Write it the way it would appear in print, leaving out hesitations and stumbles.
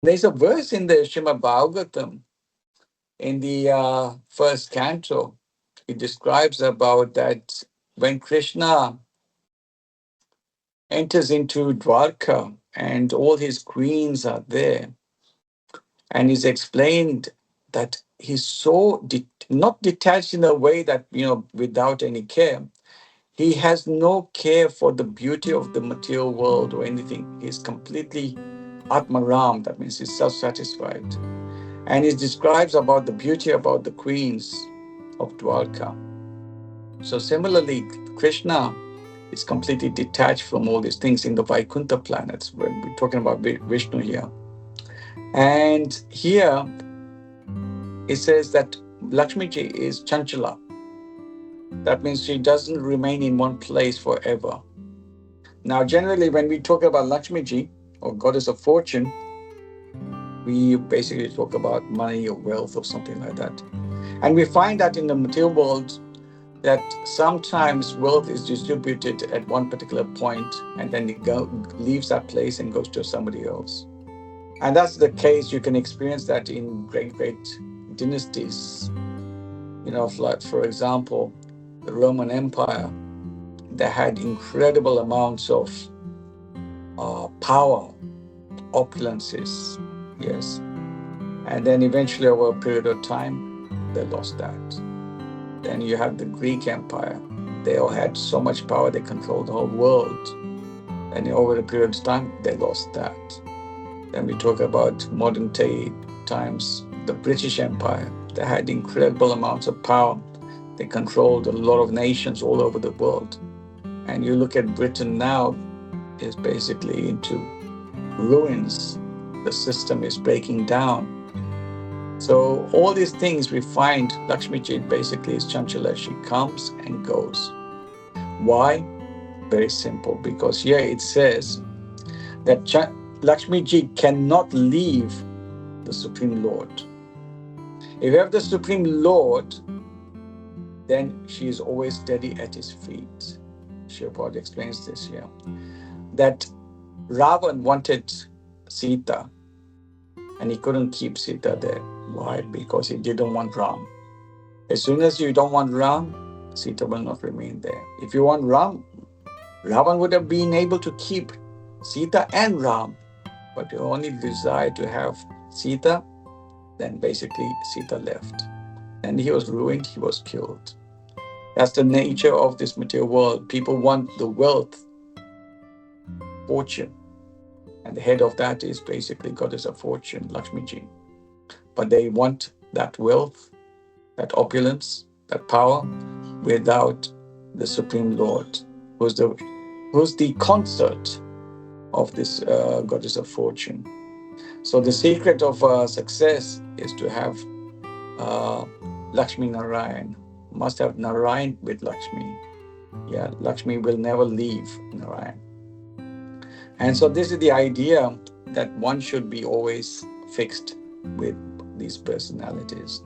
There's a verse in the Srimad Bhagavatam in the first canto. It describes about that when Krishna enters into Dwarka and all his queens are there, and he's explained that he's so not detached in a way that, without any care. He has no care for the beauty of the material world or anything. He's completely Atmaram, that means he's self-satisfied. And he describes about the beauty about the queens of Dwarka. So similarly, Krishna is completely detached from all these things in the Vaikuntha planets. When we're talking about Vishnu here. And here it says that Lakshmi ji is Chanchala. That means she doesn't remain in one place forever. Now, generally, when we talk about Lakshmi ji, or goddess of fortune, we basically talk about money or wealth or something like that. And we find that in the material world, that sometimes wealth is distributed at one particular point and then it leaves that place and goes to somebody else. And that's the case. You can experience that in great, great dynasties. Like, for example, the Roman Empire, they had incredible amounts of power, opulences, yes. And then eventually, over a period of time, they lost that. Then you have the Greek Empire. They all had so much power, they controlled the whole world. And over a period of time, they lost that. Then we talk about modern day times, the British Empire. They had incredible amounts of power. They controlled a lot of nations all over the world. And you look at Britain now, is basically into ruins. The system is breaking down. So all these things we find, Lakshmi ji basically is Chanchala. She comes and goes. Why? Very simple. Because here it says that Lakshmi ji cannot leave the Supreme Lord. If you have the Supreme Lord, then she is always steady at his feet. Srila explains this here. That Ravan wanted Sita and he couldn't keep Sita there. Why? Because he didn't want Ram. As soon as you don't want Ram, Sita will not remain there. If you want Ram, Ravan would have been able to keep Sita and Ram, but you only desire to have Sita, then basically Sita left. And he was ruined, he was killed. That's the nature of this material world. People want the wealth, fortune. And the head of that is basically goddess of fortune, Lakshmi ji. But they want that wealth, that opulence, that power, without the Supreme Lord, who's the consort of this goddess of fortune. So the secret of success is to have Lakshmi Narayan. Must have Narayan with Lakshmi. Yeah, Lakshmi will never leave Narayan. And so this is the idea that one should be always fixed with these personalities.